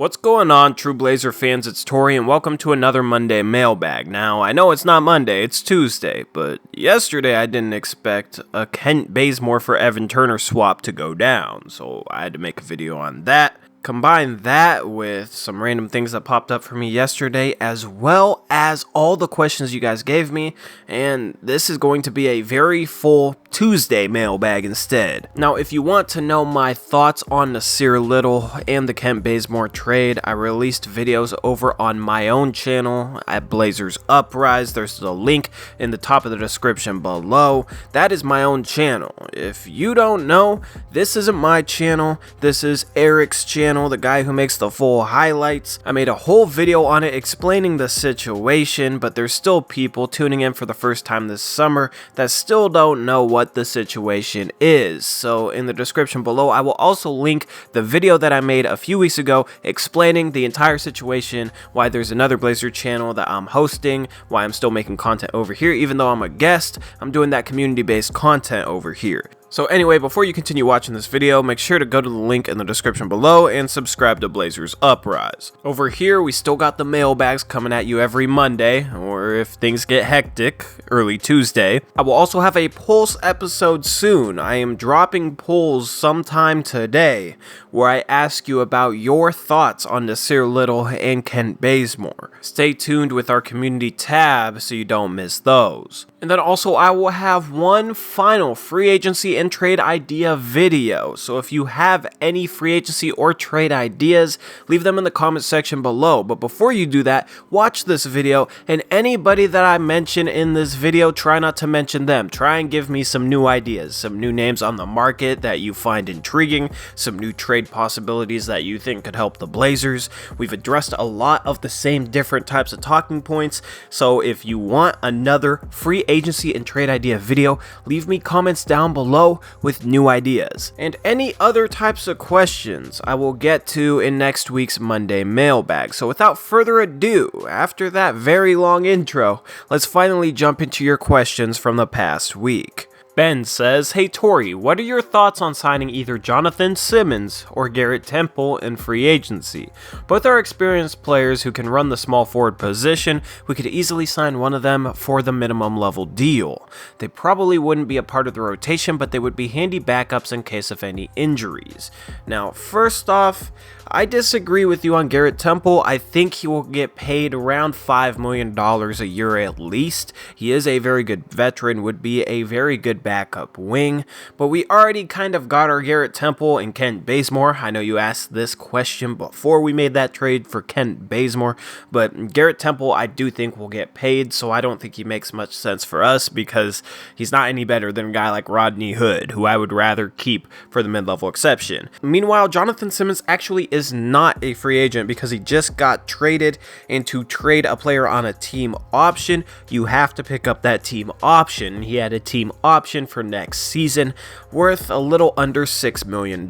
What's going on, True Blazer fans? It's Tori, and welcome to another Monday Mailbag. Now, I know it's not Monday, it's Tuesday, but yesterday I didn't expect a Kent Bazemore for Evan Turner swap to go down, so I had to make a video on that. Combine that with some random things that popped up for me yesterday, as well as all the questions you guys gave me, and this is going to be a very full Tuesday mailbag instead. Now, if you want to know my thoughts on Nasir Little and the Kent Bazemore trade, I released videos over on my own channel at Blazers Uprise. There's the link in the top of the description below. That is my own channel. If you don't know, this isn't my channel. This is Eric's channel, the guy who makes the full highlights. I made a whole video on it explaining the situation, but there's still people tuning in for the first time this summer that still don't know what the situation is. So in the description below, I will also link the video that I made a few weeks ago explaining the entire situation, why there's another Blazer channel that I'm hosting, why I'm still making content over here. Even though I'm a guest, I'm doing that community-based content over here. So anyway, before you continue watching this video, make sure to go to the link in the description below and subscribe to Blazers Uprise. Over here, we still got the mailbags coming at you every Monday, or if things get hectic, early Tuesday. I will also have a Pulse episode soon. I am dropping polls sometime today, where I ask you about your thoughts on Nasir Little and Kent Bazemore. Stay tuned with our community tab so you don't miss those. And then also, I will have one final free agency and trade idea video. So if you have any free agency or trade ideas, leave them in the comment section below. But before you do that, watch this video, and anybody that I mention in this video, try not to mention them. Try and give me some new ideas, some new names on the market that you find intriguing, some new trade possibilities that you think could help the Blazers. We've addressed a lot of the same different types of talking points. So if you want another free agency and trade idea video, leave me comments down below with new ideas. And any other types of questions I will get to in next week's Monday mailbag. So without further ado, after that very long intro, let's finally jump into your questions from the past week. Ben says, "Hey Tori, what are your thoughts on signing either Jonathan Simmons or Garrett Temple in free agency? Both are experienced players who can run the small forward position. We could easily sign one of them for the minimum level deal. They probably wouldn't be a part of the rotation, but they would be handy backups in case of any injuries." Now, first off, I disagree with you on Garrett Temple. I think he will get paid around $5 million a year at least. He is a very good veteran, would be a very good backup wing, but we already kind of got our Garrett Temple and Kent Bazemore. I know you asked this question before we made that trade for Kent Bazemore, but Garrett Temple I do think will get paid, so I don't think he makes much sense for us because he's not any better than a guy like Rodney Hood, who I would rather keep for the mid-level exception. Meanwhile, Jonathan Simmons actually is not a free agent because he just got traded, and to trade a player on a team option, you have to pick up that team option. He had a team option for next season worth a little under $6 million.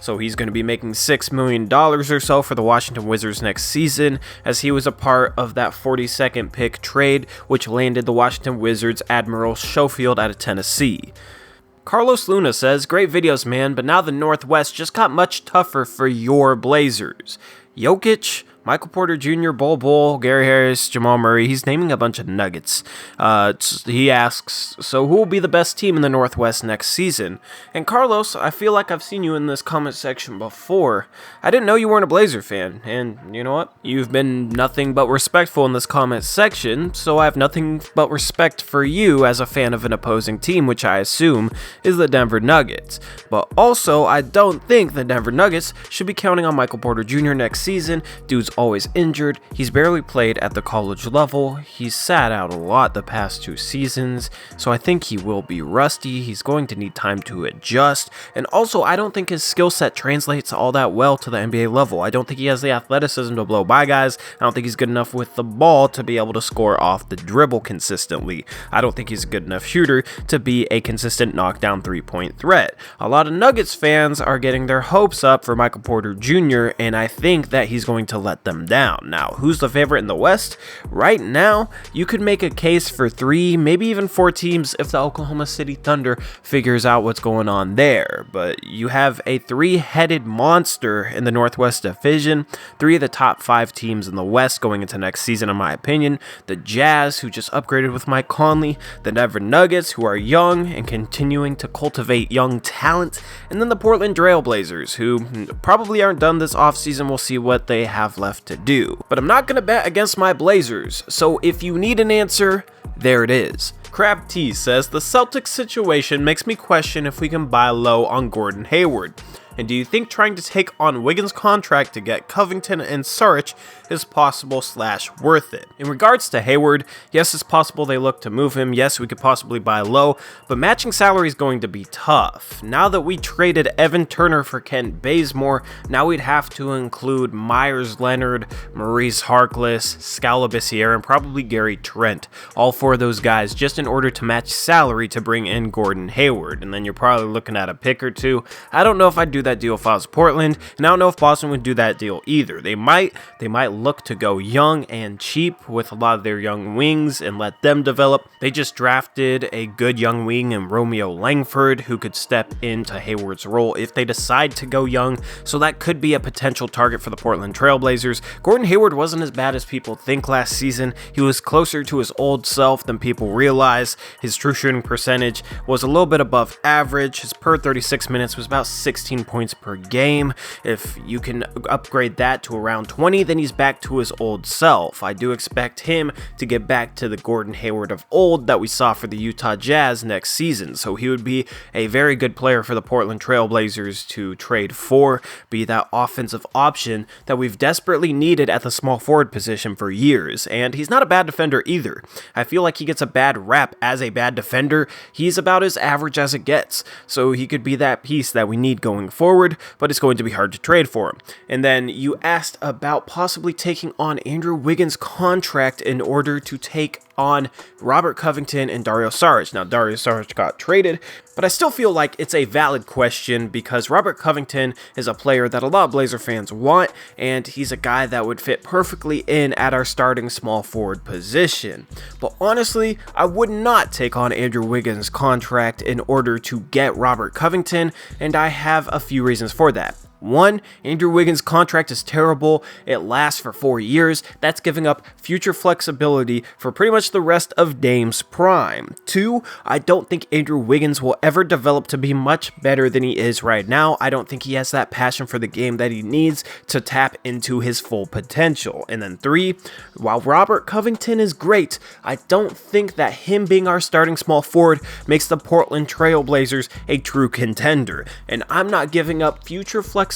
So he's going to be making $6 million or so for the Washington Wizards next season, as he was a part of that 42nd pick trade, which landed the Washington Wizards Admiral Schofield out of Tennessee. Carlos Luna says, "Great videos, man, but now the Northwest just got much tougher for your Blazers. Jokic, Michael Porter Jr., Bol, Gary Harris, Jamal Murray." He's naming a bunch of Nuggets. He asks, "So who will be the best team in the Northwest next season?" And Carlos, I feel like I've seen you in this comment section before. I didn't know you weren't a Blazer fan, and you know what? You've been nothing but respectful in this comment section, so I have nothing but respect for you as a fan of an opposing team, which I assume is the Denver Nuggets. But also, I don't think the Denver Nuggets should be counting on Michael Porter Jr. next season. Dude's always injured. He's barely played at the college level. He's sat out a lot the past 2 seasons, so I think he will be rusty. He's going to need time to adjust, and also I don't think his skill set translates all that well to the NBA level. I don't think he has the athleticism to blow by guys. I don't think he's good enough with the ball to be able to score off the dribble consistently. I don't think he's a good enough shooter to be a consistent knockdown three-point threat. A lot of Nuggets fans are getting their hopes up for Michael Porter Jr., and I think that he's going to let shut them down. Now, who's the favorite in the West? Right now, you could make a case for 3, maybe even 4 teams if the Oklahoma City Thunder figures out what's going on there. But you have a 3-headed monster in the Northwest Division, 3 of the top 5 teams in the West going into next season, in my opinion. The Jazz, who just upgraded with Mike Conley, the Denver Nuggets, who are young and continuing to cultivate young talent, and then the Portland Trailblazers, who probably aren't done this offseason. We'll see what they have left to do. But I'm not going to bet against my Blazers, so if you need an answer, there it is. Crab T says, the Celtics situation makes me question if we can buy low on Gordon Hayward. And do you think trying to take on Wiggins' contract to get Covington and Saric is possible / worth it? In regards to Hayward, yes, it's possible they look to move him. Yes, we could possibly buy low, but matching salary is going to be tough. Now that we traded Evan Turner for Kent Bazemore, now we'd have to include Myers Leonard, Maurice Harkless, Scalabrine, and probably Gary Trent. All 4 of those guys just in order to match salary to bring in Gordon Hayward. And then you're probably looking at a pick or 2. I don't know if I'd do that deal if I was Portland, and I don't know if Boston would do that deal either. They might look to go young and cheap with a lot of their young wings and let them develop. They just drafted a good young wing in Romeo Langford who could step into Hayward's role if they decide to go young, so that could be a potential target for the Portland Trailblazers. Gordon Hayward wasn't as bad as people think last season. He was closer to his old self than people realize. His true shooting percentage was a little bit above average. His per 36 minutes was about 16 points per game. If you can upgrade that to around 20, then he's back to his old self. I do expect him to get back to the Gordon Hayward of old that we saw for the Utah Jazz next season, so he would be a very good player for the Portland Trailblazers to trade for, be that offensive option that we've desperately needed at the small forward position for years. And he's not a bad defender either. I feel like he gets a bad rap as a bad defender. He's about as average as it gets, so he could be that piece that we need going forward, but it's going to be hard to trade for him. And then you asked about possibly taking on Andrew Wiggins' contract in order to take on Robert Covington and Dario Saric. Now, Dario Saric got traded, but I still feel like it's a valid question because Robert Covington is a player that a lot of Blazer fans want, and he's a guy that would fit perfectly in at our starting small forward position. But honestly, I would not take on Andrew Wiggins' contract in order to get Robert Covington, and I have a few reasons for that. 1, Andrew Wiggins' contract is terrible. It lasts for 4 years. That's giving up future flexibility for pretty much the rest of Dame's prime. 2, I don't think Andrew Wiggins will ever develop to be much better than he is right now. I don't think he has that passion for the game that he needs to tap into his full potential. And then 3, while Robert Covington is great, I don't think that him being our starting small forward makes the Portland Trailblazers a true contender. And I'm not giving up future flexibility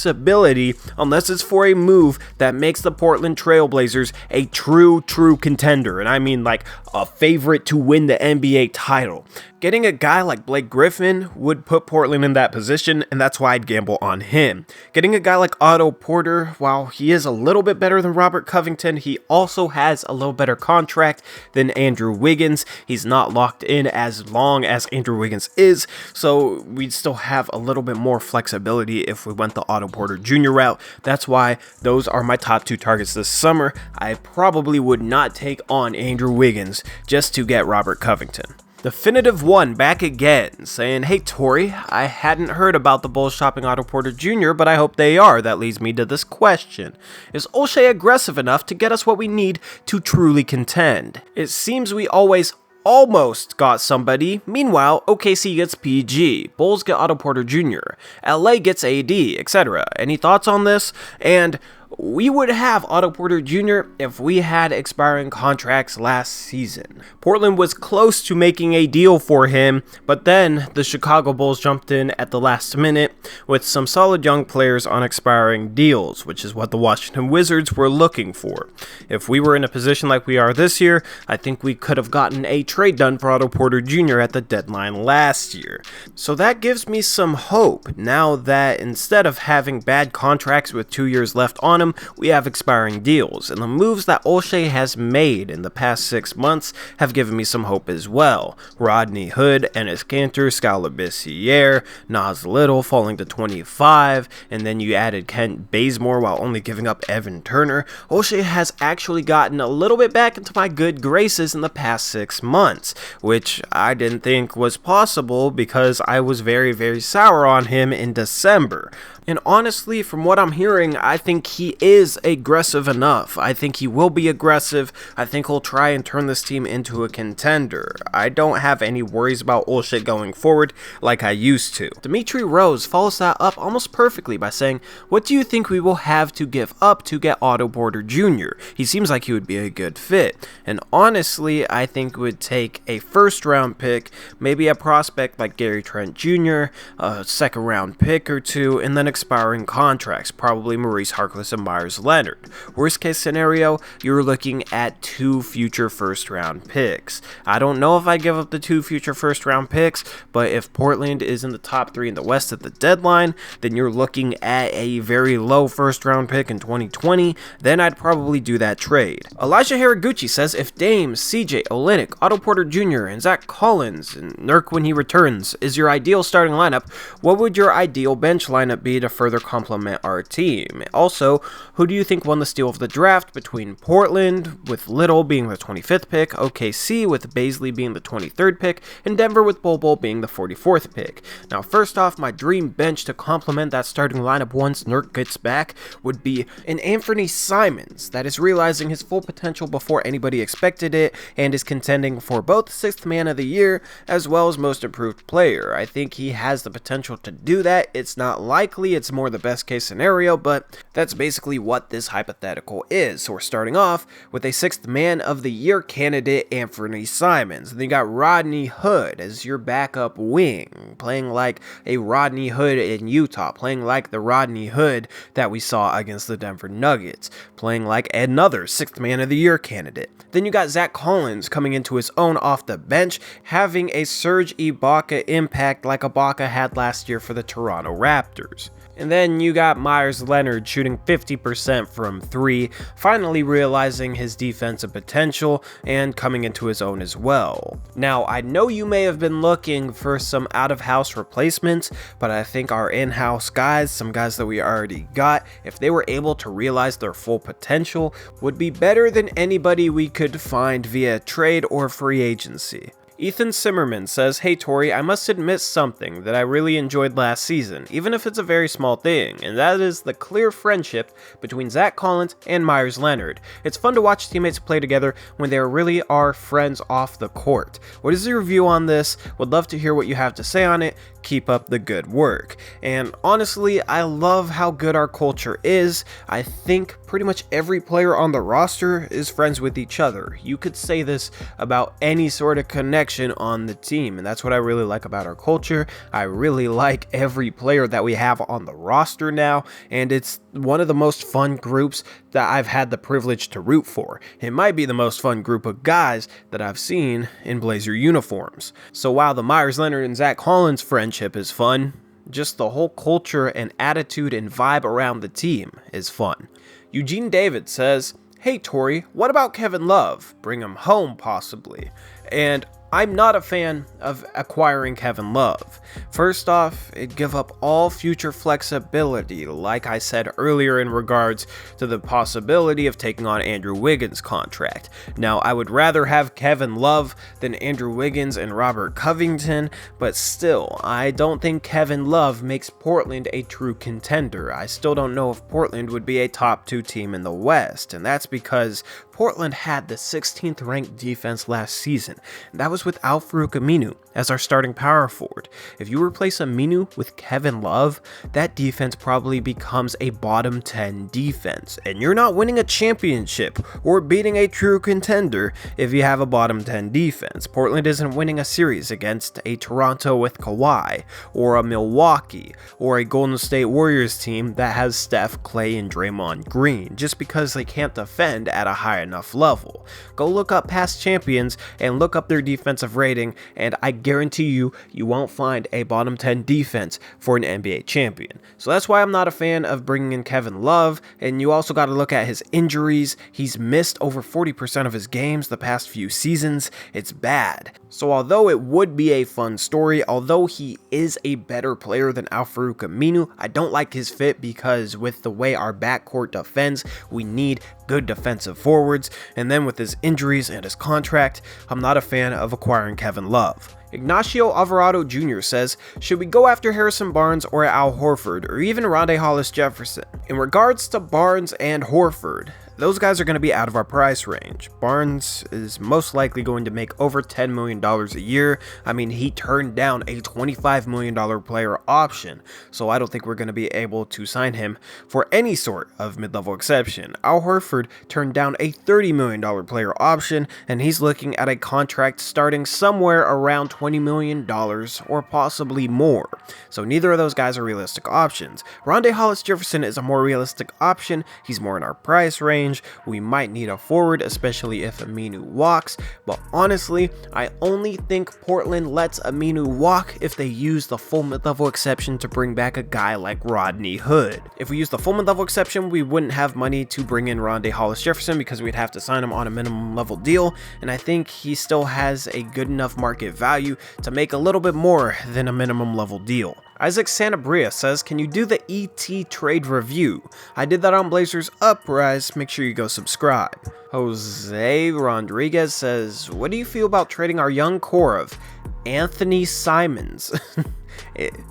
unless it's for a move that makes the Portland Trailblazers a true contender, and I mean like a favorite to win the NBA title. Getting a guy like Blake Griffin would put Portland in that position, and that's why I'd gamble on him. Getting a guy like Otto Porter, while he is a little bit better than Robert Covington, he also has a little better contract than Andrew Wiggins. He's not locked in as long as Andrew Wiggins is, so we'd still have a little bit more flexibility if we went the Otto Porter Jr. route. That's why those are my top 2 targets this summer. I probably would not take on Andrew Wiggins just to get Robert Covington. Definitive One back again, saying, hey Tori, I hadn't heard about the Bulls shopping Otto Porter Jr., but I hope they are. That leads me to this question. Is Olshey aggressive enough to get us what we need to truly contend? It seems we almost got somebody. Meanwhile, OKC gets PG, Bulls get Otto Porter Jr., LA gets AD, etc. Any thoughts on this? And we would have Otto Porter Jr. if we had expiring contracts last season. Portland was close to making a deal for him, but then the Chicago Bulls jumped in at the last minute with some solid young players on expiring deals, which is what the Washington Wizards were looking for. If we were in a position like we are this year, I think we could have gotten a trade done for Otto Porter Jr. at the deadline last year. So that gives me some hope now that instead of having bad contracts with 2 years left on him, him, we have expiring deals, and the moves that Olshey has made in the past 6 months have given me some hope as well. Rodney Hood, Enes Kanter, Scalabrine, Nas Little falling to 25, and then you added Kent Bazemore while only giving up Evan Turner. Olshey has actually gotten a little bit back into my good graces in the past 6 months, which I didn't think was possible because I was very, very sour on him in December. And honestly, from what I'm hearing, I think he is aggressive enough. I think he will be aggressive. I think he'll try and turn this team into a contender. I don't have any worries about Olshey going forward like I used to. Dimitri Rose follows that up almost perfectly by saying, what do you think we will have to give up to get Otto Porter Jr.? He seems like he would be a good fit. And honestly, I think it would take a first round pick, maybe a prospect like Gary Trent Jr., a second round pick or two, and then expiring contracts, probably Maurice Harkless and Myers Leonard. Worst case scenario, you're looking at 2 future first round picks. I don't know if I give up the 2 future first round picks, but if Portland is in the top 3 in the West at the deadline, then you're looking at a very low first round pick in 2020, then I'd probably do that trade. Elijah Haraguchi says, if Dame, CJ, Olynyk, Otto Porter Jr., and Zach Collins, and Nurk when he returns, is your ideal starting lineup, what would your ideal bench lineup be to further complement our team? Also, who do you think won the steal of the draft between Portland, with Little being the 25th pick, OKC with Bazley being the 23rd pick, and Denver with Bol Bol being the 44th pick? Now, first off, my dream bench to complement that starting lineup once Nurk gets back would be an Anthony Simons that is realizing his full potential before anybody expected it and is contending for both 6th man of the year as well as most improved player. I think he has the potential to do that. It's not likely, it's more the best case scenario, but that's basically what this hypothetical is. So we're starting off with a 6th man of the year candidate, Anthony Simons. And then you got Rodney Hood as your backup wing, playing like a Rodney Hood in Utah, playing like the Rodney Hood that we saw against the Denver Nuggets, playing like another 6th man of the year candidate. Then you got Zach Collins coming into his own off the bench, having a Serge Ibaka impact like Ibaka had last year for the Toronto Raptors. And then you got Myers Leonard shooting 50% from 3, finally realizing his defensive potential and coming into his own as well. Now, I know you may have been looking for some out-of-house replacements, but I think our in-house guys, some guys that we already got, if they were able to realize their full potential, would be better than anybody we could find via trade or free agency. Ethan Simmerman says, hey Tori, I must admit something that I really enjoyed last season, even if it's a very small thing, and that is the clear friendship between Zach Collins and Myers Leonard. It's fun to watch teammates play together when they really are friends off the court. What is your view on this? Would love to hear what you have to say on it. Keep up the good work. And honestly, I love how good our culture is. I think pretty much every player on the roster is friends with each other. You could say this about any sort of connection on the team, and that's what I really like about our culture. I really like every player that we have on the roster now, and it's one of the most fun groups that I've had the privilege to root for. It might be the most fun group of guys that I've seen in Blazer uniforms. So while the Myers Leonard and Zach Collins friendship is fun, just the whole culture and attitude and vibe around the team is fun. Eugene David says, hey Tori, what about Kevin Love? Bring him home possibly. And I'm not a fan of acquiring Kevin Love. First off, it'd give up all future flexibility, like I said earlier in regards to the possibility of taking on Andrew Wiggins' contract. Now, I would rather have Kevin Love than Andrew Wiggins and Robert Covington, but still, I don't think Kevin Love makes Portland a true contender. I still don't know if Portland would be a top 2 team in the West, and that's because Portland had the 16th ranked defense last season, and that was without Farouk Aminu as our starting power forward. If you replace Aminu with Kevin Love, that defense probably becomes a bottom 10 defense, and you're not winning a championship or beating a true contender if you have a bottom 10 defense. Portland isn't winning a series against a Toronto with Kawhi, or a Milwaukee, or a Golden State Warriors team that has Steph, Clay, and Draymond Green, just because they can't defend at a high enough level. Go look up past champions and look up their defensive defensive rating, and I guarantee you won't find a bottom 10 defense for an NBA champion. So that's why I'm not a fan of bringing in Kevin Love, and you also got to look at his injuries. He's missed over 40% of his games the past few seasons. It's bad. So although it would be a fun story, although he is a better player than Al-Farouq Aminu, I don't like his fit because with the way our backcourt defends, we need good defensive forwards, and then with his injuries and his contract, I'm not a fan of acquiring Kevin Love. Ignacio Alvarado Jr. says, should we go after Harrison Barnes or Al Horford, or even Rondae Hollis-Jefferson? In regards to Barnes and Horford, those guys are going to be out of our price range. Barnes is most likely going to make over $10 million a year. I mean, he turned down a $25 million player option, so I don't think we're going to be able to sign him for any sort of mid-level exception. Al Horford turned down a $30 million player option, and he's looking at a contract starting somewhere around $20 million or possibly more. So neither of those guys are realistic options. Rondae Hollis-Jefferson is a more realistic option. He's more in our price range. We might need a forward, especially if Aminu walks, but honestly, I only think Portland lets Aminu walk if they use the full mid-level exception to bring back a guy like Rodney Hood. If we use the full mid-level exception, we wouldn't have money to bring in Rondae Hollis-Jefferson because we'd have to sign him on a minimum level deal, and I think he still has a good enough market value to make a little bit more than a minimum level deal. Isaac Santabria says, can you do the ET trade review? I did that on Blazers Uprise, make sure you go subscribe. Jose Rodriguez says, what do you feel about trading our young core of Anthony Simons?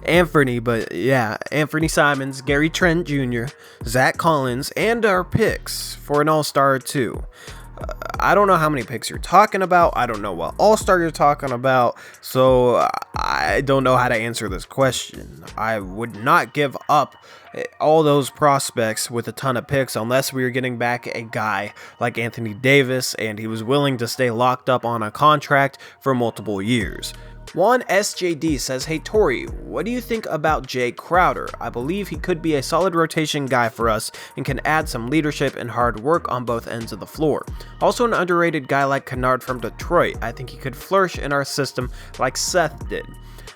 Anthony Simons, Gary Trent Jr., Zach Collins, and our picks for an all-star too. I don't know how many picks you're talking about. I don't know what all-star you're talking about. So I don't know how to answer this question. I would not give up all those prospects with a ton of picks unless we were getting back a guy like Anthony Davis and he was willing to stay locked up on a contract for multiple years. Juan SJD says, hey Tori, what do you think about Jay Crowder? I believe he could be a solid rotation guy for us and can add some leadership and hard work on both ends of the floor. Also an underrated guy like Kennard from Detroit. I think he could flourish in our system like Seth did.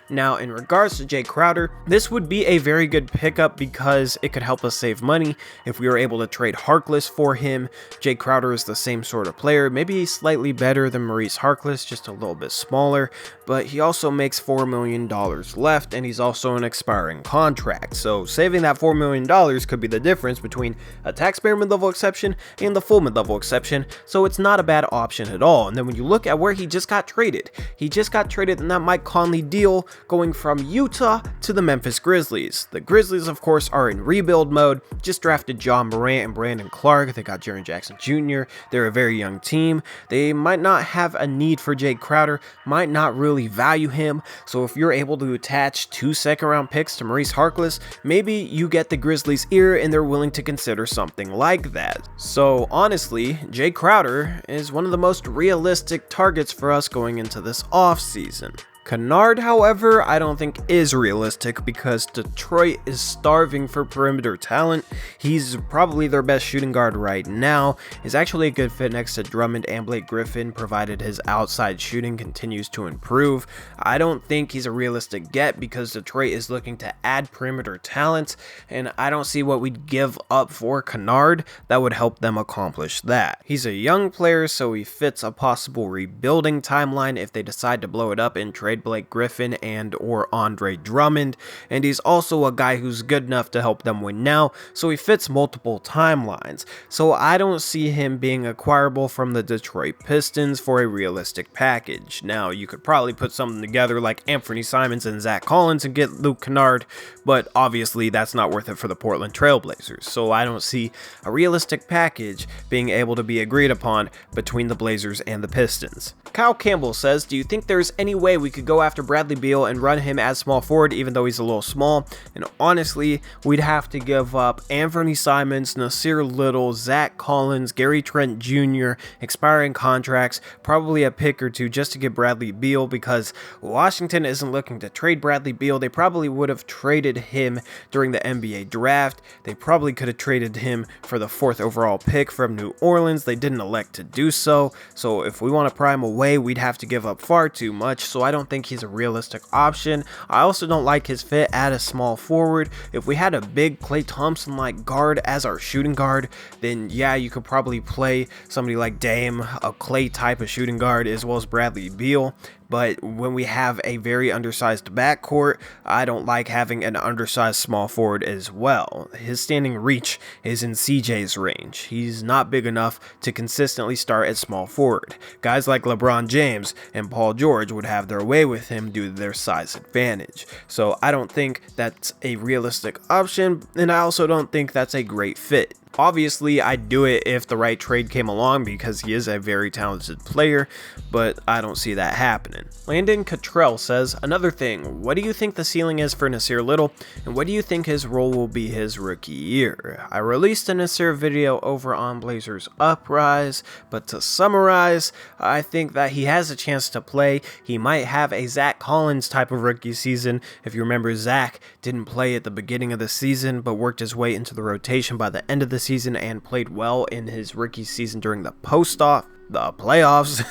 Now, in regards to Jay Crowder, this would be a very good pickup because it could help us save money if we were able to trade Harkless for him. Jay Crowder is the same sort of player, maybe slightly better than Maurice Harkless, just a little bit smaller, but he also makes $4 million left, and he's also an expiring contract. So saving that $4 million could be the difference between a taxpayer mid-level exception and the full mid-level exception, so it's not a bad option at all. And then when you look at where he just got traded in that Mike Conley deal, going from Utah to the Memphis Grizzlies. The Grizzlies, of course, are in rebuild mode, just drafted John Morant and Brandon Clark. They got Jaren Jackson Jr. They're a very young team. They might not have a need for Jay Crowder, might not really value him, so if you're able to attach 2 second-round picks to Maurice Harkless, maybe you get the Grizzlies' ear and they're willing to consider something like that. So honestly, Jay Crowder is one of the most realistic targets for us going into this offseason. Kennard, however, I don't think is realistic because Detroit is starving for perimeter talent. He's probably their best shooting guard right now. He's actually a good fit next to Drummond and Blake Griffin, provided his outside shooting continues to improve. I don't think he's a realistic get because Detroit is looking to add perimeter talent, and I don't see what we'd give up for Kennard that would help them accomplish that. He's a young player, so he fits a possible rebuilding timeline if they decide to blow it up and trade Blake Griffin and or Andre Drummond, and he's also a guy who's good enough to help them win now, so he fits multiple timelines. So I don't see him being acquirable from the Detroit Pistons for a realistic package. Now, you could probably put something together like Anthony Simons and Zach Collins and get Luke Kennard, but obviously that's not worth it for the Portland Trail Blazers, so I don't see a realistic package being able to be agreed upon between the Blazers and the Pistons. Kyle Campbell says, do you think there's any way we could go after Bradley Beal and run him as small forward even though he's a little small? And honestly, we'd have to give up Anthony Simons, Nasir Little, Zach Collins, Gary Trent Jr., expiring contracts, probably a pick or two just to get Bradley Beal because Washington isn't looking to trade Bradley Beal. They probably would have traded him during the NBA draft. They probably could have traded him for the 4th overall pick from New Orleans. They didn't elect to do so. So if we want to pry him away, we'd have to give up far too much. So I don't think he's a realistic option. I also don't like his fit at a small forward. If we had a big Klay Thompson-like guard as our shooting guard, then yeah, you could probably play somebody like Dame, a Klay type of shooting guard, as well as Bradley Beal. But when we have a very undersized backcourt, I don't like having an undersized small forward as well. His standing reach is in CJ's range. He's not big enough to consistently start at small forward. Guys like LeBron James and Paul George would have their way with him due to their size advantage. So I don't think that's a realistic option, and I also don't think that's a great fit. Obviously, I'd do it if the right trade came along because he is a very talented player, but I don't see that happening. Landon Cottrell says, another thing, what do you think the ceiling is for Nasir Little, and what do you think his role will be his rookie year? I released a Nasir video over on Blazers Uprise, but to summarize, I think that he has a chance to play. He might have a Zach Collins type of rookie season. If you remember, Zach didn't play at the beginning of the season, but worked his way into the rotation by the end of the season and played well in his rookie season during the playoffs.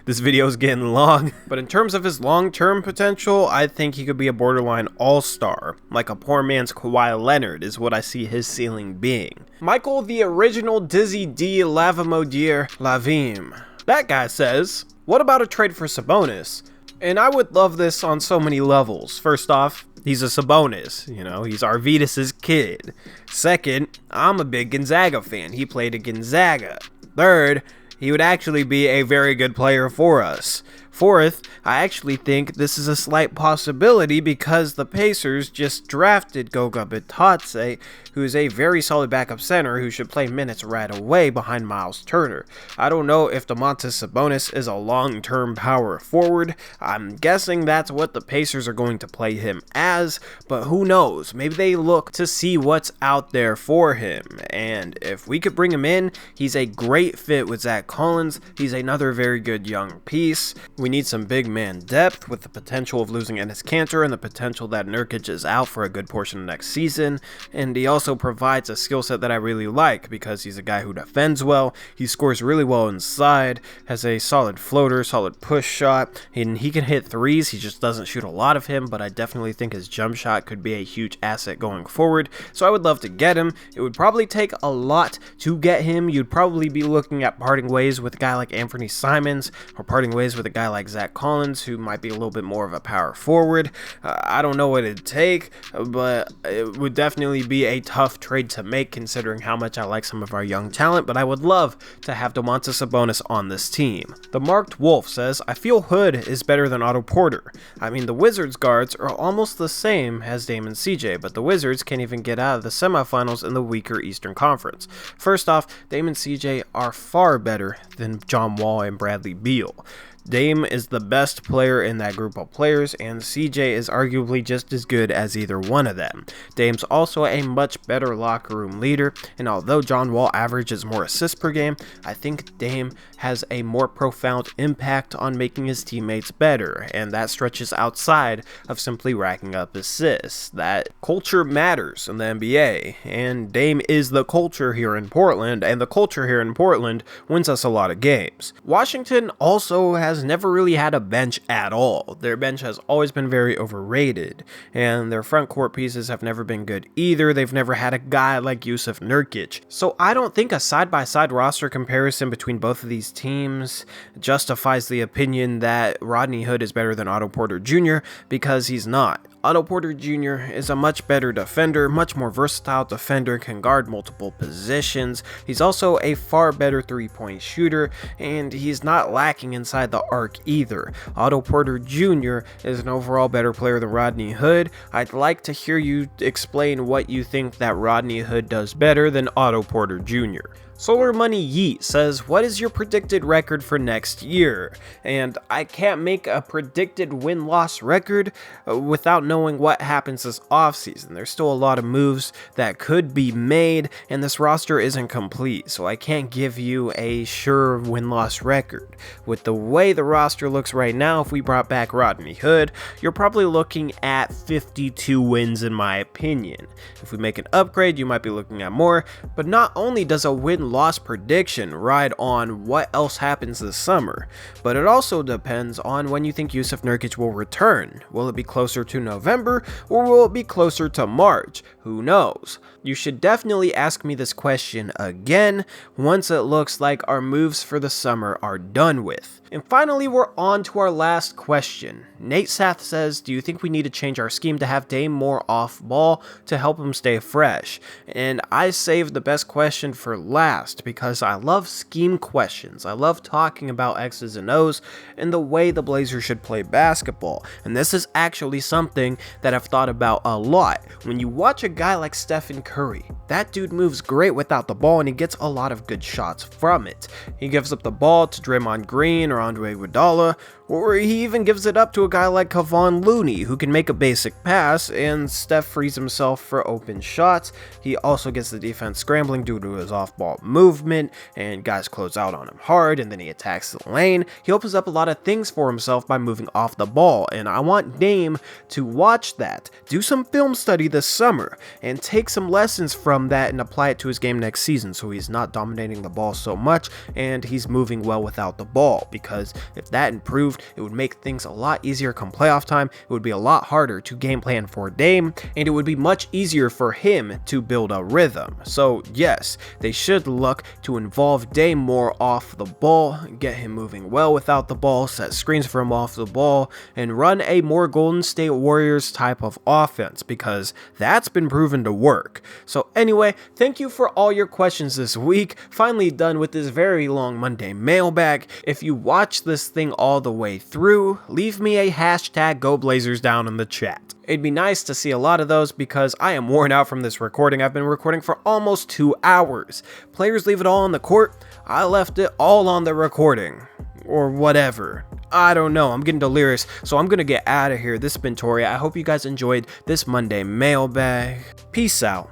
This video is getting long, but in terms of his long-term potential, I think he could be a borderline all-star, like a poor man's Kawhi Leonard is what I see his ceiling being. Michael, the original Dizzy D Lavamodier Lavim. That guy says, what about a trade for Sabonis? And I would love this on so many levels. First off, he's a Sabonis, he's Arvidas's kid. Second, I'm a big Gonzaga fan. He played at Gonzaga. Third, he would actually be a very good player for us. Fourth, I actually think this is a slight possibility because the Pacers just drafted Goga Bitadze, who is a very solid backup center who should play minutes right away behind Miles Turner. I don't know if Domantas Sabonis is a long-term power forward. I'm guessing that's what the Pacers are going to play him as, but who knows? Maybe they look to see what's out there for him, and if we could bring him in, he's a great fit with Zach Collins. He's another very good young piece. We need some big man depth with the potential of losing Enes Kanter and the potential that Nurkic is out for a good portion of next season, and he also provides a skill set that I really like because he's a guy who defends well, he scores really well inside, has a solid floater, solid push shot, and he can hit threes. He just doesn't shoot a lot of him, but I definitely think his jump shot could be a huge asset going forward, so I would love to get him. It would probably take a lot to get him. You'd probably be looking at parting ways with a guy like Anthony Simons or parting ways with a guy like Zach Collins, who might be a little bit more of a power forward. I don't know what it'd take, but it would definitely be a tough trade to make considering how much I like some of our young talent, but I would love to have Domantas Sabonis on this team. The Marked Wolf says, I feel Hood is better than Otto Porter. I mean, the Wizards guards are almost the same as Dame and CJ, but the Wizards can't even get out of the semifinals in the weaker Eastern Conference. First off, Dame and CJ are far better than John Wall and Bradley Beal. Dame is the best player in that group of players, and CJ is arguably just as good as either one of them. Dame's also a much better locker room leader, and although John Wall averages more assists per game, I think Dame has a more profound impact on making his teammates better, and that stretches outside of simply racking up assists. That culture matters in the NBA, and Dame is the culture here in Portland, and the culture here in Portland wins us a lot of games. Washington also has never really had a bench at all. Their bench has always been very overrated, and their front court pieces have never been good either. They've never had a guy like Yusuf Nurkic. So I don't think a side-by-side roster comparison between both of these teams justifies the opinion that Rodney Hood is better than Otto Porter Jr. because he's not. Otto Porter Jr. is a much better defender, much more versatile defender, can guard multiple positions. He's also a far better three-point shooter, and he's not lacking inside the arc either. Otto Porter Jr. is an overall better player than Rodney Hood. I'd like to hear you explain what you think that Rodney Hood does better than Otto Porter Jr. Solar Money Yeet says, what is your predicted record for next year? And I can't make a predicted win-loss record without knowing what happens this offseason. There's still a lot of moves that could be made, and this roster isn't complete, so I can't give you a sure win-loss record. With the way the roster looks right now, if we brought back Rodney Hood, you're probably looking at 52 wins in my opinion. If we make an upgrade, you might be looking at more, but not only does a win win-loss prediction ride on what else happens this summer, but it also depends on when you think Jusuf Nurkic will return. Will it be closer to November, or will it be closer to March? Who knows? You should definitely ask me this question again once it looks like our moves for the summer are done with. And finally, we're on to our last question. Nate Sath says, do you think we need to change our scheme to have Dame more off ball to help him stay fresh? And I saved the best question for last because I love scheme questions. I love talking about X's and O's and the way the Blazers should play basketball. And this is actually something that I've thought about a lot. When you watch a guy like Stephen Curry, that dude moves great without the ball and he gets a lot of good shots from it. He gives up the ball to Draymond Green or Andre Iguodala, or he even gives it up to a guy like Kevon Looney, who can make a basic pass, and Steph frees himself for open shots. He also gets the defense scrambling due to his off-ball movement, and guys close out on him hard, and then he attacks the lane. He opens up a lot of things for himself by moving off the ball, and I want Dame to watch that, do some film study this summer, and take some lessons from that and apply it to his game next season, so he's not dominating the ball so much, and he's moving well without the ball, because if that improved, it would make things a lot easier come playoff time. It would be a lot harder to game plan for Dame, and it would be much easier for him to build a rhythm. So yes, they should look to involve Dame more off the ball, get him moving well without the ball, set screens for him off the ball, and run a more Golden State Warriors type of offense, because that's been proven to work. So anyway, thank you for all your questions this week. Finally done with this very long Monday mailbag. If you watch this thing all the way through, leave me a hashtag #GoBlazers down in the chat. It'd be nice to see a lot of those because I am worn out from this recording. I've been recording for almost 2 hours. Players leave it all on the court. I left it all on the recording. Or whatever. I don't know. I'm getting delirious, so I'm gonna get out of here. This has been Tori. I hope you guys enjoyed this Monday mailbag. Peace out.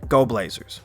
Go Blazers.